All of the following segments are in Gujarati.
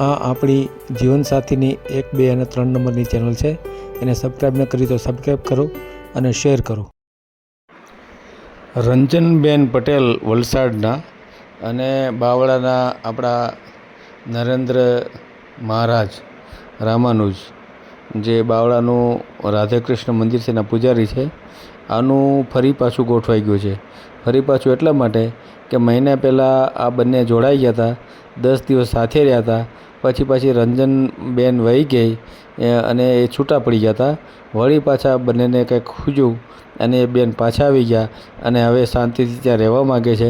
આ આપણી જીવનસાથીની 1, 2 અને 3 નંબરની ચેનલ છે. એને સબસ્ક્રાઈબ ન કરી તો સબસ્ક્રાઈબ કરો અને શેર કરો. રંજનબેન પટેલ વલસાડના અને બાવળાના આપણા નરેન્દ્ર મહારાજ રામાનુજ, જે બાવળાનું રાધેકૃષ્ણ મંદિર છે એના પૂજારી છે. આનું ફરી પાછું ગોઠવાઈ ગયું છે. ફરી પાછું એટલા માટે કે મહિના પહેલાં આ બંને જોડાઈ ગયા હતા, 10 દિવસ સાથે રહ્યા હતા. પછી રંજનબેન વહી ગઈ અને એ છૂટા પડી ગયા હતા. વળી પાછા બંનેને કંઈક ખૂજ્યું અને એ બેન પાછા આવી ગયા અને હવે શાંતિથી ત્યાં રહેવા માગે છે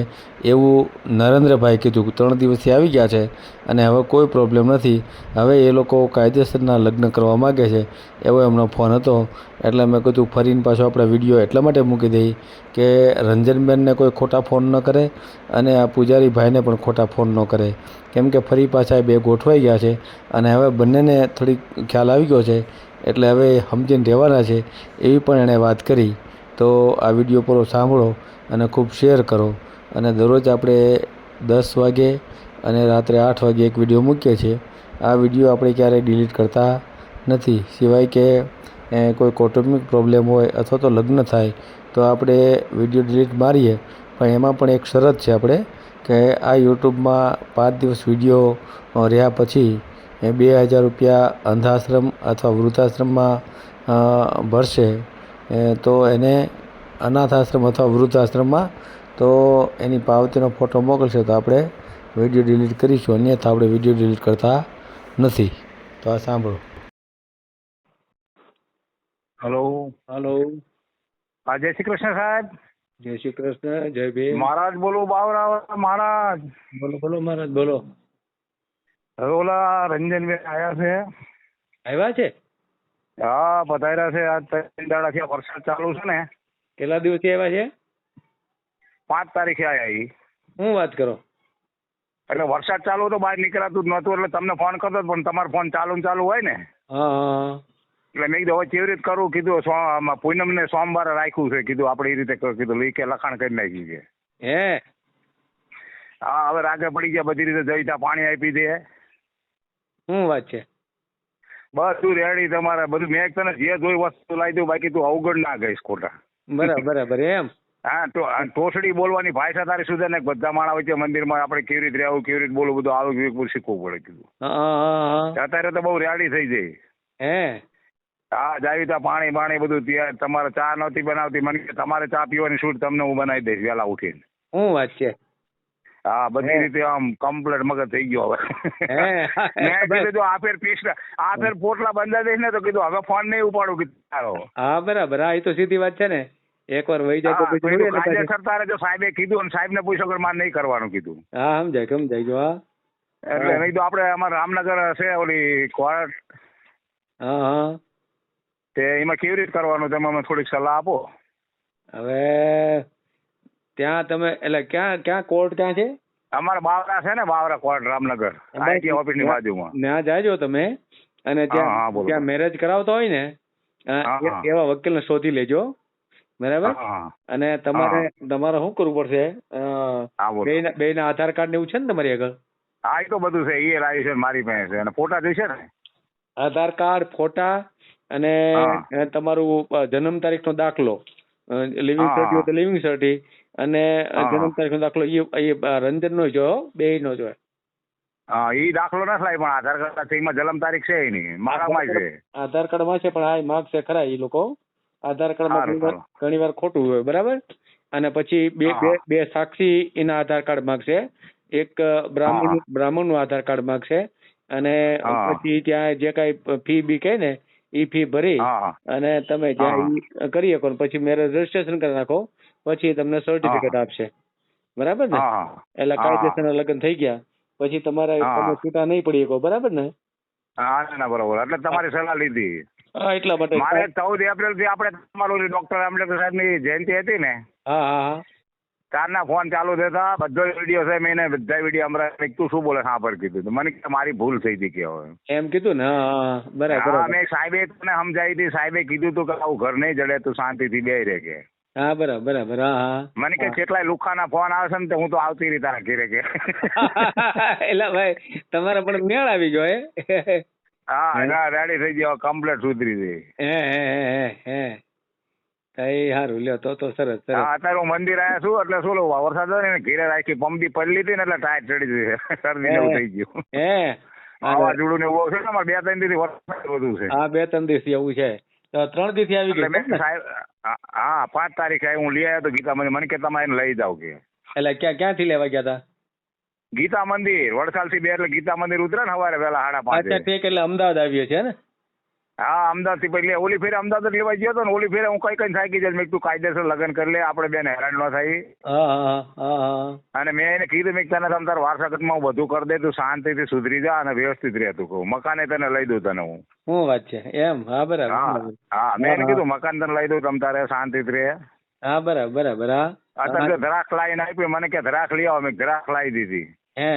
એવું નરેન્દ્રભાઈ કીધું. 3 દિવસથી આવી ગયા છે અને હવે કોઈ પ્રોબ્લેમ નથી. હવે એ લોકો કાયદેસરના લગ્ન કરવા માગે છે એવો એમનો ફોન હતો. એટલે મેં કીધું ફરીને પાછો આપણે વિડીયો એટલા માટે મૂકી દઈએ કે રંજનબેનને કોઈ ખોટા ફોન ન કરે અને આ પૂજારી ભાઈને પણ ખોટા ફોન ન કરે. કેમ કે ફરી પાછા એ બે ગોઠવાઈ ગયા છે અને હવે બંનેને થોડીક ખ્યાલ આવી ગયો છે એટલે હવે સમજીને રહેવાના છે એવી પણ એણે વાત કરી. તો આ વિડીયો પૂરો સાંભળો અને ખૂબ શેર કરો. અને દરરોજ આપણે 10 વાગે અને રાત્રે 8 વાગે એક વિડીયો મૂકીએ છીએ. આ વિડીયો આપણે ક્યારેય ડિલીટ કરતા નથી, સિવાય કે કોઈ કૌટુંબિક પ્રોબ્લેમ હોય અથવા તો લગ્ન થાય તો આપણે વિડીયો ડિલીટ મારીએ. પણ એમાં પણ એક શરત છે આપણે કે આ યુટ્યુબમાં 5 દિવસ વિડીયો રહ્યા પછી 2000 રૂપિયા અંધાશ્રમ અથવા વૃદ્ધાશ્રમમાં ભરશે તો એને અનાથ આશ્રમ અથવા વૃદ્ધાશ્રમમાં તો એની પાવતીનો ફોટો મોકલશે તો આપણે વિડીયો ડિલીટ કરીશું. અન્યથા આપણે વિડીયો ડિલીટ કરતા નથી. તો આ સાંભળો. હલો. હલો. હા, જય શ્રી કૃષ્ણ સાહેબ. જય શ્રી કૃષ્ણ. જય ભીમ. મહારાજ બોલું, બાવરા મહારાજ. બોલો બોલો મહારાજ બોલો. હવે ઓલા રંજનબેન આવ્યા છે. આવ્યા છે? હા, પધાર્યા છે. આજ 3 દાડાથી વરસાદ ચાલુ છે ને. કેટલા દિવસથી આવ્યા છે? 5 તારીખે આવ્યા ઈ. શું વાત કરો? એટલે વરસાદ ચાલુ તો બહાર નીકળાતું જ નહોતું એટલે તમને ફોન કરતો પણ તમારો ફોન ચાલુ ને ચાલુ હોય ને હા. એટલે મેં કીધું હવે કેવી રીતે કરું. કીધું પૂનમ ને સોમવારે રાખ્યું છે. કીધું આપણે એ રીતે કીધું લીકે લખાણ કરી નાખી છે. હે? હા, હવે રાગે પડી ગયા બધી રીતે. જઈતા પાણી આપી દે. શું વાત છે? બધું રેડી તમારે બધું. મેં તને જે જોઈ વસ્તુ લાવી દઉં, બાકી તું અવગણ ના ગઈશ ખોટા. બરાબર એમ. હા, તો ટોસડી બોલવાની ભાષા તારી સુધી ને બધા માણા વચ્ચે મંદિરમાં આપણે કેવી રીતે રહેવું, કેવી રીતે બોલવું, બધું આવું શીખવું પડે. કીધું અત્યારે તો બહુ રેડી થઈ જાય. હે? હા, જાવી તા પાણી બધું ત્યાં. તમારે ચા નહોતી બનાવતી, મને કે તમારે ચા પીવાની છૂટ તમને હું બનાવી દઈશ વહેલા ઉઠીને. શું વાત છે? હા, બધી રીતે આમ કમ્પ્લેટ મગજ થઈ ગયો હવે. મેં કીધું આ ફેર પોટલા બંધા દઈશ ને તો કીધું હવે ફોન નહીં ઉપાડું. કીધું હા, બરાબર. હા, એ તો સીધી વાત છે ને. એકવાર વહી જાય તો પછી કાયદેસર તારે જો સાહેબે કીધું અને સાહેબ ને પૂછો કે મારે નહીં કરવાનું કીધું. હા, સમજાય જો. હા, એટલે નહીં તો આપણે અમારે રામનગર છે ઓલી કોર્ટ. હા. તે એમાં કેવી રીતે કરવાનું તમે અમને થોડીક સલાહ આપો. હવે ત્યાં તમે એટલે ક્યાં કોર્ટ ક્યાં છે? અમારા બાવરા છે ને, બાવરા કોર્ટ રામનગર આઈટી ઓફિસ ની બાજુમાં. ત્યાં જાજો તમે અને ત્યાં મેરેજ કરાવતા હોય ને એવા વકીલ ને શોધી લેજો. બરાબર. અને તમારે શું કરવું પડશે? બે ના આધાર કાર્ડ ને એવું છે ને તમારી આગળ? હા, એ તો બધું છે. એ લાવી છે મારી પાસે છે. અને ફોટા જોઈશે ને? આધાર કાર્ડ, ફોટા અને તમારું જન્મ તારીખ નો દાખલો, લિવિંગ સર્ટી હોય તો લિવિંગ સર્ટી અને જન્મ તારીખ નો દાખલો એ રંજન નો જો, બે નો જો. હા, એ દાખલો નથી લાવી પણ આધાર કાર્ડ એમાં જન્મ તારીખ છે એની મારામાં છે. આધાર કાર્ડ માં છે પણ આ માગશે ખરા એ લોકો. આધાર કાર્ડ ઘણી વાર ખોટું હોય. બરાબર. અને પછી બે સાક્ષી એના આધાર કાર્ડ માગશે. એક બ્રાહ્મણ નું આધાર કાર્ડ માગશે. અને પછી ત્યાં જે કઈ ફી બી કહે ને એ ફી ભરી અને તમે જ્યાં કરી શકો પછી મેરેજ રજીસ્ટ્રેશન કરી નાખો. પછી તમને સર્ટિફિકેટ આપશે. બરાબર ને? એટલે કાયદેસરના લગ્ન થઈ ગયા પછી તમારે છૂટા નહીં પડી શકો. બરાબર ને? હા, બરોબર. એટલે તમારી સલાહ લીધી. હા, એટલા માટે મારે 14 એપ્રિલ થી આપણે તમારું ડોક્ટર આંબેડકર સાહેબ ની જયંતિ હતી ને. હા. તારના ફોન ચાલુ થતા બધો વિડીયો છે. મેં બધા વિડીયો હમણાં તું શું બોલે સાંભળ કીધું. મને મારી ભૂલ થઈ હતી કે હવે એમ કીધું ને. બરાબર. મેં સાહેબે તને સમજાવી હતી. સાહેબે કીધું તું કે આવું ઘર નહીં જડે, તું શાંતિથી બેહી રહે કે. હા બરાબર બરાબર હા હા મને કે કેટલાય લુખાના ફોન આવે છે ને તો હું તો આવતી રહી તારા ઘરે કે એટલે ભાઈ તમારે પણ મેળ આવી ગયો હા ના રેડી થઈ ગયો કમ્પ્લેટ સુધરી ગઈ. હે કઈ સારું લ્યો તો સરસ સરસ. હા અત્યારે હું મંદિર આવ્યા છું એટલે શું લો વરસાદ હોય ને ઘેરે રાખી પંપી પડી લીધી ને એટલે ટાઈટ ચડી ગઈ શરદી જેવું થઈ ગયું. હે વાવાઝોડું ને એવું છે ને અમારે 2-3 દિવસથી વરસાદ વધુ છે. હા 2-3 દિવસ એવું છે તો 3 દિવસથી આવી એટલે મેં ગયું સાહેબ હા 5 તારીખે હું લઈ આવ્યો તો ગીતા મંદિર મને કે તમે એને લઈ જાવ કે એટલે ક્યાંથી લેવા ગયા હતા? ગીતા મંદિર વડસાલથી 2 એટલે ગીતા મંદિર ઉતરે ને સવારે વહેલા 5:30. અચ્છા ઠીક એટલે અમદાવાદ આવ્યો છે ને? હા અમદાવાદ થી પહેલી ઓલી ફેરે અમદાવાદ જ લેવા ગયો હતો ને ઓલી ફેરે હું કઈ થાકી જાય મેં તું કાયદેસર લગ્ન કરી લે આપણે બેન હેરાન ન થાય. હા અને મેં એને કીધું મેં તને તમ તાર વારસાગતમાં હું બધું કરી દે તું શાંતિથી સુધરી જા અને વ્યવસ્થિત રહે તું કહું મકાને તને લઈ દઉં તને હું. શું વાત છે એમ? હા બરાબર હા મેં એને કીધું મકાન તને લઈ દઉં તમ તારે શાંતિથી રહે. હા બરાબર હા અત્યારે ધરાક લાવીને આપી મને કે ધરાક લઈ આવો મેં ધરાક લાવી દીધી. હે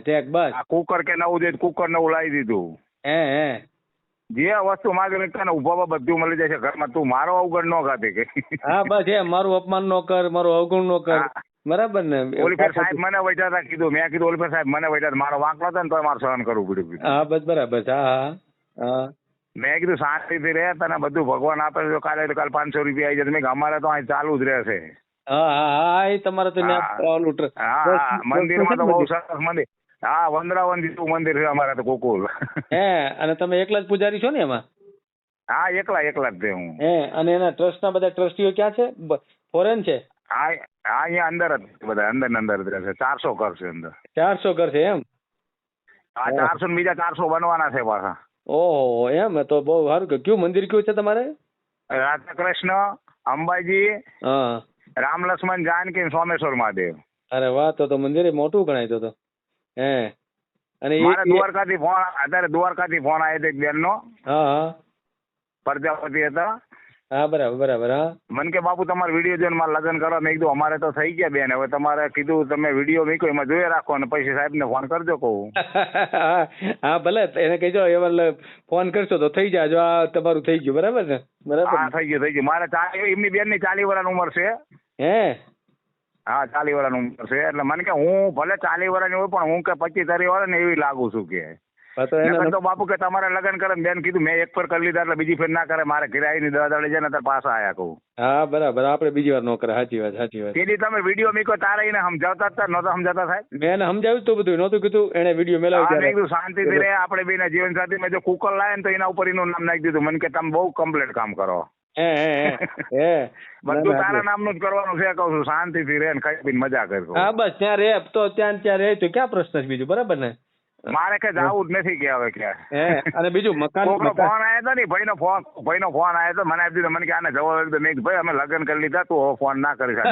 ઠીક બસ. આ કુકર કે નવું જોઈએ કુકર નવું લાવી દીધું. હે જે વસ્તુ માગે તને ઉભા બધું મળી જાય છે ઘરમાં તું મારો અવગણ ન ખાતી કે હા બસ એમ મારું અપમાન નો કર મારું અવગુણ નો કર બરાબર ને. ઓલી ફેર સાહેબ મને વૈચારતા કીધું મેં કીધું ઓલી ફેર સાહેબ મને વૈચાર મારો વાંકલો હતો ને તો મારે સહન કરવું પડ્યું. હા બસ બરાબર છે હા મેં કીધું શાંતિથી રહે તને બધું ભગવાન આપે તો કાલે 500 રૂપિયા આવી જશે મેં અમારે તો અહીં ચાલુ જ રહેશે. હા એ તમારે તો હા મંદિરમાં તો બહુ સરસ મંદિર. હા વંદરાવન જેવું મંદિર છે અમારે તો ગોકુલ. હે અને તમે એકલા જ પૂજારી છો ને એમાં? હા એકલા જ છે હું. હે અને એના ટ્રસ્ટ ના બધા ટ્રસ્ટીઓ ક્યાં છે? ફોરેન છે? હા અહીંયા અંદર જ બધા અંદર જ રહેશે 400 ઘર છે અંદર. 400 ઘર છે એમ? હા 400 ને બીજા 400 બનવાના છે પાછા. ઓહો એમ તો બહુ સારું. કયું મંદિર કયું છે તમારે? રાધા કૃષ્ણ અંબાજી રામ લક્ષ્મણ જાનકી સોમેશ્વર મહાદેવ. અરે વાહ તો મંદિર મોટું ગણાય તો. હે અને મારે દ્વારકાથી ફોન દ્વારકાથી ફોન આવ્યો હતો એક બેન નો. હા પ્રજાપતિ હતા. હા બરાબર હા. મને કે બાપુ તમારે વિડીયો જોઈને મારે લગ્ન કરવા મેં કીધું અમારે તો થઈ ગયા બેન હવે તમારે કીધું તમે વિડીયો મૂક્યો એમાં જોઈ રાખો અને પછી સાહેબ ને ફોન કરજો કહું. હા ભલે એને કહેજો એવા ફોન કરશો તો થઈ જાય જો આ તમારું થઈ ગયું બરાબર ને? બરાબર હા થઈ ગયું મારે એમની બેન ની 40 વર્ષની ઉંમર છે. હે હા 40 વર્ષની ઉંમર છે એટલે મને કે હું ભલે 40 વર્ષની હોય પણ હું કે 25-30 વર્ષ ને એવી લાગુ છું કે તો બાપુ કે તમારે લગ્ન કરે બેન કીધું મેં એક ફેર કરી લીધા એટલે બીજી ફેર ના કરે મારે કિરાયની 10 દાડે જાય ને તાર પાછા આયા કહું. હા બરાબર આપણે બીજી વાર નો કરે. સાચી વાત તેથી તમે વિડીયો મૂકો તારે એને સમજાવતા હતા નહોતા સમજાતા સાહેબ? મેં સમજાવ્યું તો બધું નહોતું કીધું એને વિડીયો મેળવ્યું કીધું શાંતિથી રહે આપણે બેના જીવન સાથી મેં જો કુકર લાવે ને તો એના ઉપર એનું નામ નાખી દીધું મને કે તમે બહુ કમ્પ્લીટ કામ કરો. બધું તારા નામનું જ કરવાનું છે કહું છું શાંતિથી રહે ને ખાઈ પીને મજા કરજો. હા બસ ત્યાં રે તો ત્યાં રહે તો ક્યાં પ્રશ્ન છે બીજું બરાબર ને? મારે કે જવું જ નથી કે હવે ક્યાં. અને બીજું મકાન ફોન આવ્યો હતો ને ભાઈનો ફોન આવ્યો હતો મને આપી દીધો મને કે આને જવાબ દે મેં ભાઈ અમે લગ્ન કરી લીધા તું હવે ફોન ના કરી શકે.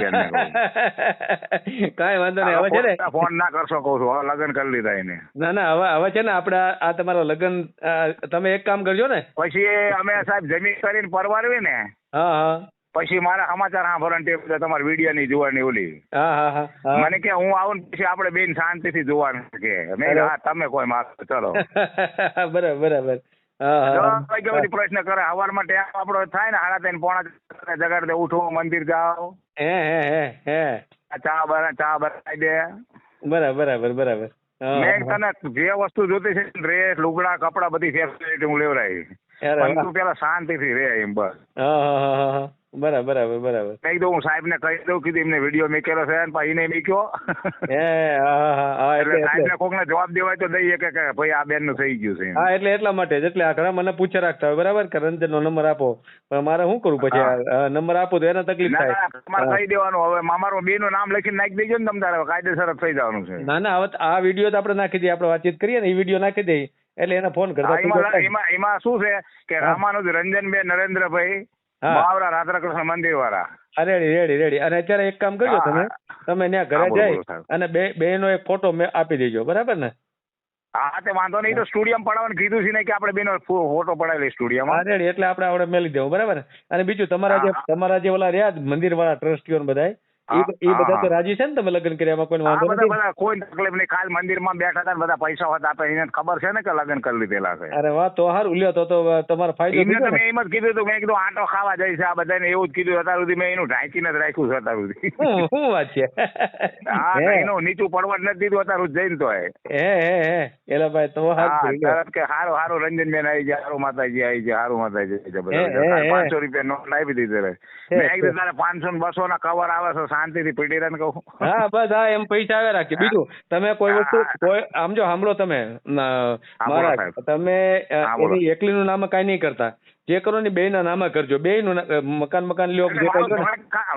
કાંઈ વાંધો નહીં હવે છે ને ફોન ના કરશો કહું છું હવે લગ્ન કરી લીધા એને. ના હવે છે ને આપણે આ તમારા લગ્ન તમે એક કામ કરજો ને પછી અમે સાહેબ જમીન કરીને પરવારવી ને હા પછી મારા સમાચાર સાંભળવાની ટેવ તમારે વિડીયો ની જોવાની ઓલી. મને કે હું આવું પછી આપણે બેન શાંતિથી જોવાનું કે મેં તમે કોઈ માર ચલો બરાબર. બધી પ્રશ્ન કરે સવારમાં ટાઈમ આપણો થાય ને 3:30 જગાડ દે ઉઠો મંદિર જાઓ ચા બનાવી દે. બરાબર. મેં તને જે વસ્તુ જોતી છે ડ્રેસ લુગડા કપડા બધી ફેસિલિટી હું લેવડાવી પણ તું પેલા શાંતિથી રે એમ બસ. બરાબર કહી દઉં હું સાહેબ ને કહી દઉં કીધું એમને વિડીયો મૂકેલો છે પછી એને મૂક્યો એટલે સાહેબ ને કોક ને જવાબ દેવાય તો દઈએ કે ભાઈ આ બેન નું થઈ ગયું છે. હા એટલે માટે જ એટલે આ ઘણા મને પૂછે રાખતા હોય બરાબર કે રંજન નો નંબર આપો પણ મારે શું કરું પછી નંબર આપો તો એને તકલીફ થાય. તમારે કહી દેવાનું હવે અમારું બે નું નામ લખીને નાખી દેજો ને તમે તારે કાયદેસર થઈ જવાનું છે. ના હવે આ વિડીયો તો આપણે નાખી દઈએ આપણે વાતચીત કરીએ ને એ વિડીયો નાખી દઈએ એટલે એને ફોન કરતા. એમાં શું છે કે રામાનુજ રંજનભાઈ નરેન્દ્રભાઈ બાવરા રાધાકૃષ્ણ મંદિર વાળા. રેડી અને અત્યારે એક કામ કરજો તમે ત્યાં ઘરે જાય અને બેનો એક ફોટો આપી દેજો બરાબર ને? હા તે વાંધો નહીં તો સ્ટુડિયમ પડાવવાનું કીધું છે ને કે આપણે બેનો ફોટો પડાવી સ્ટુડિયમ રેડી એટલે આપણે મેલી દેવું બરાબર. અને બીજું તમારા જે ઓલા રહ્યા મંદિર વાળા ટ્રસ્ટીઓ બધા એ બધા તો રાજી છે ને તમે લગ્ન કર્યા એમાં કોઈ હા વાંધો બધા નથી? બધા કોઈ તકલીફ નહીં. કાલ મંદિરમાં બેઠા હતા ને બધા પૈસા હતા આપે, એને ખબર છે ને કે લગ્ન કરી લીધેલા છે. અરે વાહ, તો સારું લ્યો, તો તમારો ફાયદો એમને થયો તો ને. મેં એમ જ કીધું હતું, મેં કીધું આટો ખાવા જાય છે આ બધાને, એવું જ કીધું અત્યાર સુધી. મેં એનું ઢાંકીને જ રાખ્યું છે અત્યાર સુધી. શું વાત છે? હા, એનું નીચું પડવા જ નથી દીધું અત્યાર સુધી જઈને તો. હે એલા ભાઈ, તો હા, સારું કર્યું. તરત કે હારું હારું રંજનબેન આવી જાય, હારું માતાજી આવી જાય, હારું માતાજી આવી જાય. હે, બધા હે. 500 રૂપિયા નોટ લાવી દીધી રે. મેં કીધું તારે 500 ને 200 ના કવર આવે છે, શાંતિથી પીડી રહે ને કહું. હા બસ, હા એમ પૈસા આવે રાખીએ. બીજું તમે કોઈ વસ્તુ કોઈ આમ જો સાંભળો તમે મહારાજ, સાહેબ. તમે હા, બોલો. એની એકલીનું નામે કાંઈ નહીં કરતા. જે કરો ને બેયના નામે કરજો. બેયનું મકાન લ્યો જે કાંઈ કરો ને.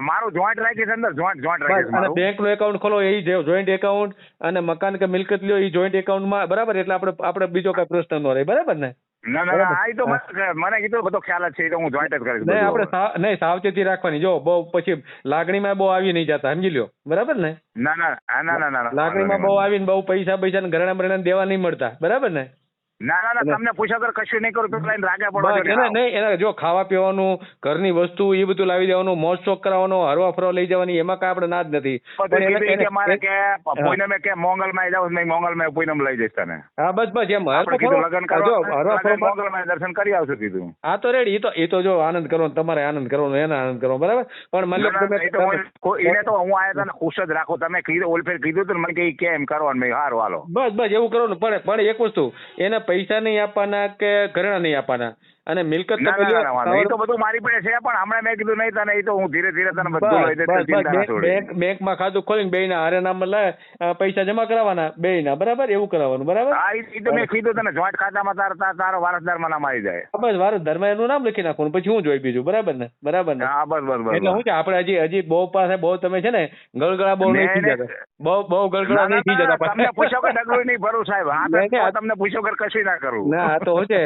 મારું જોઈન્ટ રાખી છે અંદર, જોઈન્ટ રાખી છે બસ, અને મારું. બેંકનું એકાઉન્ટ ખોલો એ જોઈન્ટ એકાઉન્ટ, અને મકાન કે મિલકત લ્યો એ જોઈન્ટ એકાઉન્ટમાં, બરાબર? એટલે આપણે બીજો કઈ પ્રશ્ન ન રહે, બરાબર ને? ના ના ના, આ ઈ તો મને કીધું બધો ખ્યાલ જ છે, ઈ તો હું જોઈન્ટ જ કરીશ નહીં, બધું. આપણે નહીં, સાવચેતી રાખવાની. જો બહુ પછી લાગણીમાં બહુ આવી નહીં જતા, સમજી લ્યો, બરાબર ને? ના ના ના ના ના, લાગણીમાં બહુ આવીને બહુ પૈસા ને ઘરેણા બરેણા દેવા નહીં મળતા, બરાબર ને? ના ના ના, તમને પૂછ્યા વગર કશું નહીં કરું તો લઈને રાગે પડો બસ, એને નહીં, એને જો ખાવા પીવાનું, ઘરની વસ્તુ એ બધું લાવી દેવાનું, મોજ શોખ કરાવવાનો, હરવા ફરવા લઈ જવાની, એમાં કાંઈ આપણે ના જ નથી. કે મારે કે પૂનમે કે મોંગલમાં જાવ, મેં મોંગલમાં પૂનમ લઈ જઈશ તને. હા બસ બસ, એમ આપણે કીધું લગ્ન હરવા કરવા ફરવા. મોંગલમાં દર્શન કરી આવશું કીધું. હા તો રેડી, એ તો જો આનંદ કરવાનો, તમારે આનંદ કરવાનો, એને આનંદ કરવાનો, બરાબર? પણ મતલબ એને તો હું આયા તને ખુશ જ રાખો. તમે કીધું ઓલ ફેર કીધું હતું ને મને કે ઈ કેમ કરવાનું, મેં હારું હાલો. બસ બસ એવું કરવાનું. પણ એક વસ્તુ, એને પૈસા નહીં આપવાના કે ઘરેણા નહીં આપવાના, અને મિલકત તો એ તો બધું મારી પાસે છે, પણ હમણાં મેં કીધું નહીં તને, એ તો હું ધીરે ધીરે તને બધું લઈ દઈશ, ચિંતા ના છોડી. બેંકમાં ખાતું ખોલીને બેયના હારે નામ પૈસા જમા કરાવવાના, બેયના, બરાબર? એવું કરાવવાનું, બરાબર? હા, એ તો મેં કીધું તને, જોઈન્ટ ખાતામાં તારો વારસદારમાં નામ આવી જાય. બસ વારસદારમાં એનું નામ લખી નાખવાનું, પછી હું જોઈ બીજું, બરાબર ને? બરાબર ને? હા, બસ બસ બસ. એટલે શું છે, આપણે હજી બહુ પાસે બહુ તમે છે ને ગળગળા બહુ નહીં થઈ જતા, બહુ ગળગળા નહીં થઈ જતા. તમને પૂછો કે ડગલું નહીં ભરું સાહેબ. હા, તમને પૂછો કે કશું ના કરું. ના, આ તો શું છે,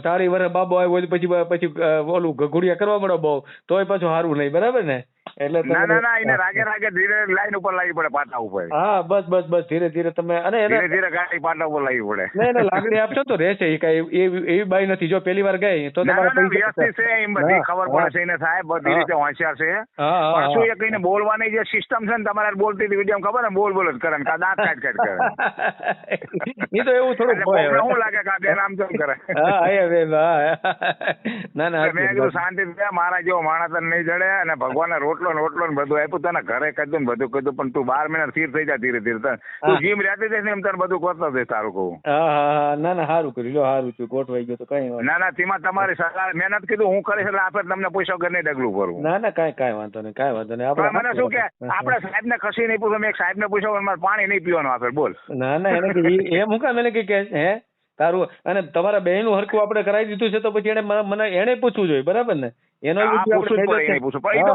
સારી વર્ષ બાબો આવ્યો પછી ઓલું ઘુડિયા કરવા મળો બહુ, તોય પાછું સારું નહીં, બરાબર ને? એટલે ના ના ના, એને રાગે રાગે ધીરે લાઈન ઉપર લાવવી પડે, પાટા ઉપર. હા બસ બસ બસ, ધીરે ધીરે તમે, અને ધીરે ધીરે ગાડી પાટા ઉપર લાવવી પડે. નહીં, લાગણી આપશો તો રહેશે. એ કઈ એવી બાઈ નથી, જો પહેલી વાર ગઈ તો તમારે વ્યવસ્થિત છે, એમ બધી ખબર પડે છે એને સાહેબ, બધી રીતે હોશિયાર છે. પણ શું એ કઈને બોલવાની જે સિસ્ટમ છે ને, તમારે બોલતી હતી વિડીયો ખબર ને, બોલ જ કરે ને, દાંત કાઢ કરે. એ તો એવું થોડું શું લાગે કે બેન આમ તેમ કરે. ના મેં કીધું શાંતિ મારા જેવો માણસ તને નહીં જડે, અને ભગવાને રોટલો ને બધું આપ્યું તને, ઘરે કહ્યું ને બધું કહ્યું, પણ તું 12 મહિના સ્થિર થઈ જાય ધીરે ધીરે. તું જીમ રહેતી જઈશ ને એમ તને બધું કરતો જઈશ, તારું કહું. ના સારું કર્યું, લો સારું છું, ગોઠવાઈ ગયો તો કઈ ના ના, તેમાં તમારી સલાહ મહેનત કીધું હું કરીશ, એટલે આપણે તમને પૂછો કે નહીં ડગલું કરવું. ના કાંઈ વાંધો નહીં, કાંઈ વાંધો નહીં. આપણે મને શું કે આપણે સાહેબ ને કશી નહીં પૂછો, મેં સાહેબ ને પૂછો મારે પાણી નહીં પીવાનું આપે, બોલ. ના એને એમ હું કામ એને કે હે તારું, અને તમારા બહેનું હરખું આપણે કરાવી દીધું છે, તો પછી એને પૂછવું જોઈએ, બરાબર ને? એનો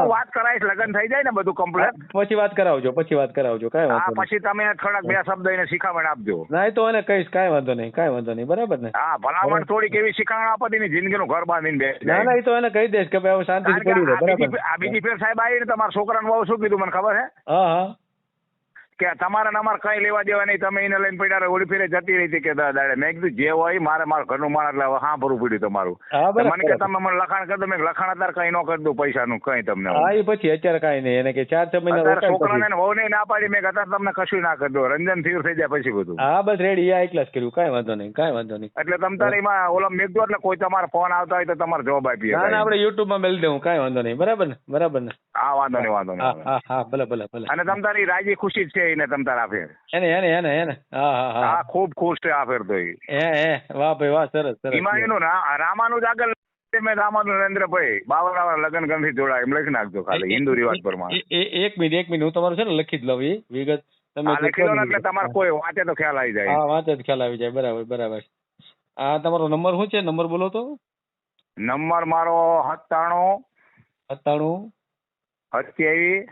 વાત કરાવીશ, લગ્ન થઈ જાય ને બધું કમ્પ્લીટ, પછી વાત કરાવજો, કાંઈ વાંધો નહીં. પછી તમે થોડાક 2 શબ્દ એને શીખામણ આપજો. ના, તો એને કહીશ, કાંઈ વાંધો નહીં, બરાબર ને? હા, ભલામણ થોડીક એવી શીખામણ આપો તેની જિંદગીનું ઘર બાંધીને બે. ના, એ તો એને કહી દઈશ કે ભાઈ શાંતિથી પડી રહે, બરાબર? આ બીજી ફેર સાહેબ આવી ને તમારા છોકરાનું બહુ શું કીધું મને ખબર છે? હા કે તમારે અમારે કઈ લેવા દેવા નહીં, તમે એને લઈને પડ્યા ઓલી ફેરે જતી રહી હતી કે દાડે. મેં કીધું જે હોય મારા ઘરનું માણસ એટલે હા ભરવું પડ્યું તમારું. મને કે તમે મને લખાણ કરી દો, મેં લખાણ અત્યારે કઈ ન કરી દઉં પૈસાનું કઈ તમને. હા, એ પછી અત્યારે કઈ નહીં, એને કે 4-6 મહિના છોકરાને વહુ નહીં ના પાડી, મેં અત્યારે તમને કશું ના કરી દો, રંજન થયું થઈ જાય પછી બધું. હા બસ રેડી, આ એકલા જ કર્યું, કાંઈ વાંધો નહીં. એટલે તમ તારે એમાં ઓલા મેં કીધું, એટલે કોઈ તમારો ફોન આવતા હોય તો તમારે જવાબ આપીએ. ના, આપણે યુટ્યુબ માં મેળ દેવું, કાંઈ વાંધો નહીં, બરાબર ને? હા, વાંધો નહીં. હા ભલે. અને તમ તારી રાજી ખુશી જ છે એને તમ તાર આપે. એને હા ખૂબ ખુશ છે આ ફેર તો. વાહ ભાઈ વાહ, સરસ. એમાં એનું રામાનું જ આગળ મેં રામાનું નરેન્દ્રભાઈ બાવળા લગ્ન ગમથી જોડાય એમ લખી નાખજો ખાલી હિન્દુ રિવાજ પ્રમાણે. એક મિનિટ હું તમારું છે ને લખી જ લઉં એ વિગત, તમે લખી લો ને એટલે તમારે કોઈ વાંચે તો ખ્યાલ આવી જાય. હા, વાંચે તો ખ્યાલ આવી જાય, બરાબર. આ તમારો નંબર શું છે? નંબર બોલો તો. નંબર મારો 97 27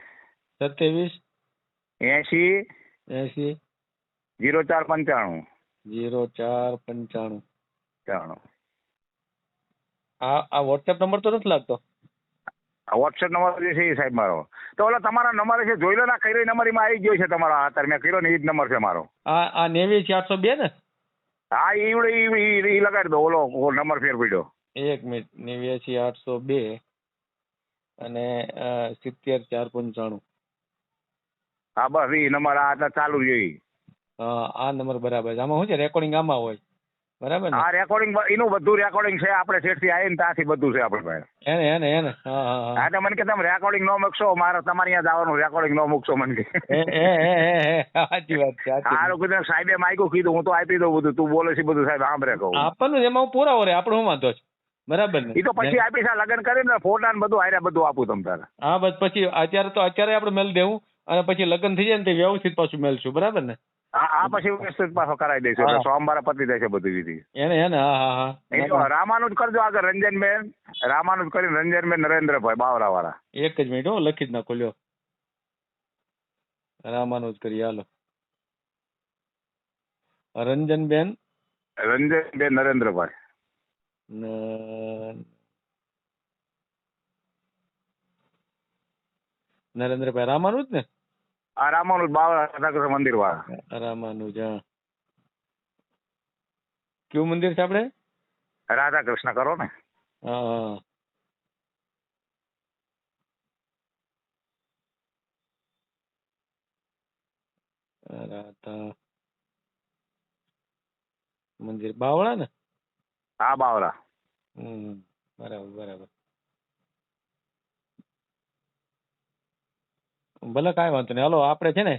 27 80 0495. 0495. આ વોટ્સએપ નંબર તો નથી લાગતો? વોટ્સએપ નંબર જે છે એ સાહેબ મારો. તો ઓલા તમારા નંબર છે જોઈ લો ને, કર્યો નંબર એમાં આવી ગયો છે તમારો. અત્યારે મેં કર્યો ને એ જ નંબર છે મારો. આ 89 802 ને? હા, એ લગાડી દો, ઓલો નંબર ફેર પડ્યો. 1 મિનિટ, 89 802 અને 70 495. હા બસ એ નંબર આ એટલે ચાલુ રહી. આ નંબર બરાબર છે. આમાં શું છે રેકોર્ડિંગ આમાં હોય બરાબર ને? આ રેકોર્ડિંગ એનું બધું રેકોર્ડિંગ છે આપણે શેઠથી આવીને ત્યાંથી બધું છે આપણે પાસે. એને હા હા હા હા તો મને કે તમે રેકોર્ડિંગ ન મૂકશો મારે તમારે અહીંયા જવાનું રેકોર્ડિંગ ન મૂકશો મને કે. સાચી વાત છે સારું કીધું સાહેબે માગ્યું કીધું હું તો આપી દઉં બધું તું બોલે છે બધું સાહેબ સાંભળે કહું. આપણને એમાં હું પુરાવો રે આપણે શું વાંધો છે બરાબર ને? એ તો પછી આપીશ આ લગ્ન કરીને ફોટા ને બધું હારે બધું આપું તમ તારે. હા બસ પછી અત્યારે આપણે મેલ દેવું અને પછી લગ્ન થઈ જાય ને તે વ્યવસ્થિત પાછું મેલશું બરાબર ને? આ પછી વ્યવસ્થિત પાછો કરાવી દઈશું એટલે સોમવારે પતી જાય છે બધી વિધિ. એને હા એ તો રામાનુજ કરજો આગળ રંજનબેન રામાનુજ કરીને રંજનબેન નરેન્દ્રભાઈ બાવરા વાળા. એક જ મિનિટ હો લખી જ નાખો લ્યો. રામાનુજ કરી હાલો. રંજનબેન નરેન્દ્રભાઈ. નરેન્દ્રભાઈ રામાનુજ ને? આ રામાનુજ બાવરા રાધાકૃષ્ણ મંદિર વાળા. રામાનુજ હા. કયું મંદિર છે આપણે? રાધાકૃષ્ણ કરો ને. હા રાધા મંદિર બાવળા ને? હા બાવરા. બરાબર ભલે કાંઈ વાંધો નહીં. હાલો આપણે છે ને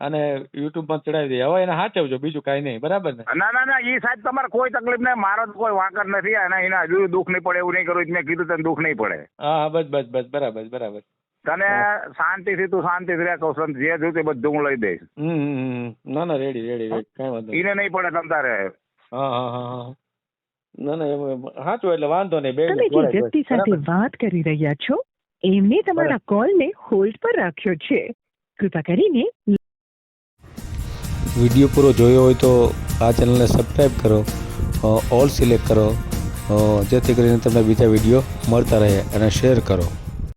અને યુટ્યુબ માં ચડાવી દઈએ. હવે એને સાચવજો બીજું કાંઈ નહીં બરાબર ને? ના એ સાહેબ તમારે કોઈ તકલીફ નહીં મારો તો કોઈ વાંકર નથી અને એના હજુ દુઃખ નહીં પડે એવું નહીં કરું મેં કીધું તને દુઃખ નહીં પડે. હા બસ બરાબર. તને શાંતિથી તું શાંતિથી રહે કહું જે જોયું તે બધું હું લઈ દઈશ. ના રેડી કાંઈ વાંધો એને નહીં પડે તમ તારે. હા ના સાચું એટલે વાંધો નહીં. તમે જે વ્યક્તિ સાથે વાત કરી રહ્યા છો એમને તમારા કોલને હોલ્ડ પર રાખ્યો છે. કૃપા કરીને વિડીયો પૂરો જોયો હોય તો આ ચેનલને સબસ્ક્રાઈબ કરો, ઓલ સિલેક્ટ કરો, જેથી કરીને તમને બીજા વિડીયો મળતા રહે અને શેર કરો.